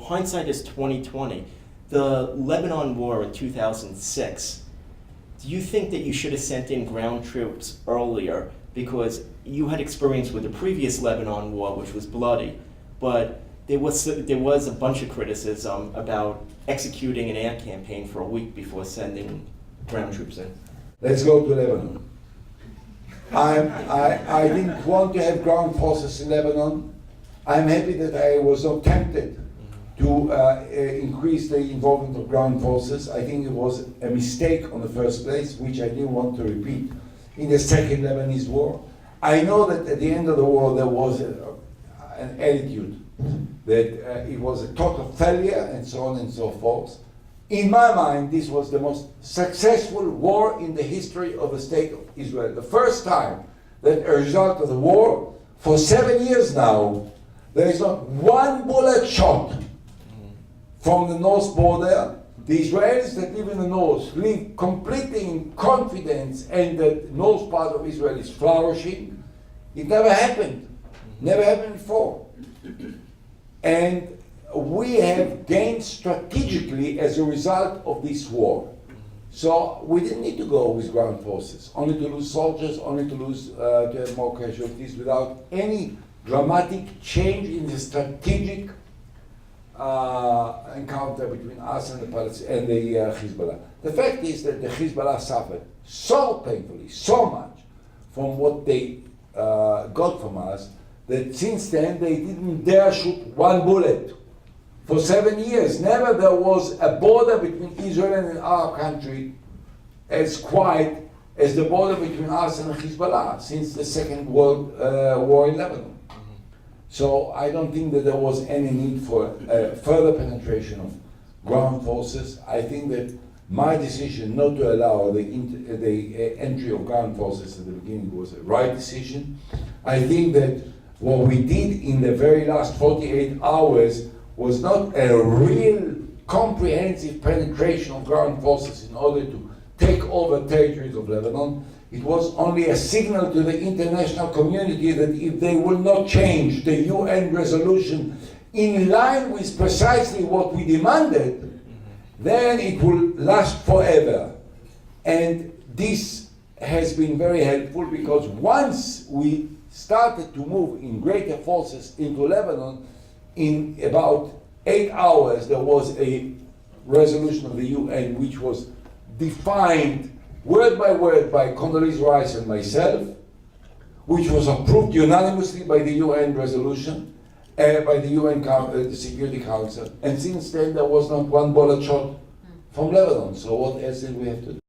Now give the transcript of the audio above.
hindsight is 2020. The Lebanon War in 2006, do you think that you should have sent in ground troops earlier? Because you had experience with the previous Lebanon War, which was bloody, but there was a bunch of criticism about executing an air campaign for a week before sending ground troops in. Let's go to Lebanon. I didn't want to have ground forces in Lebanon. I'm happy that I was not tempted to increase the involvement of ground forces. I think it was a mistake on the first place, which I didn't want to repeat in the Second Lebanese War. I know that at the end of the war there was an attitude that it was a total failure and so on and so forth. In my mind, this was the most successful war in the history of the state of Israel. The first time that a result of the war, for 7 years now, there is not one bullet shot from the north border. The Israelis that live in the north live completely in confidence, and the north part of Israel is flourishing. It never happened. Never happened before. And we have gained strategically as a result of this war. So we didn't need to go with ground forces, only to lose soldiers, only to have more casualties without any dramatic change in the strategic encounter between us and the Hezbollah. The fact is that the Hezbollah suffered so painfully, so much from what they got from us, that since then they didn't dare shoot one bullet. For 7 years, never there was a border between Israel and our country as quiet as the border between us and Hezbollah since the Second World War in Lebanon. So I don't think that there was any need for further penetration of ground forces. I think that my decision not to allow the entry of ground forces at the beginning was a right decision. I think that what we did in the very last 48 hours was not a real comprehensive penetration of ground forces in order to take over territories of Lebanon. It was only a signal to the international community that if they will not change the UN resolution in line with precisely what we demanded, then it will last forever. And this has been very helpful, because once we started to move in greater forces into Lebanon, in about 8 hours there was a resolution of the UN which was defined word by word by Condoleezza Rice and myself, which was approved unanimously by the UN resolution, by the UN Security Council, and since then there was not one bullet shot from Lebanon. So what else did we have to do?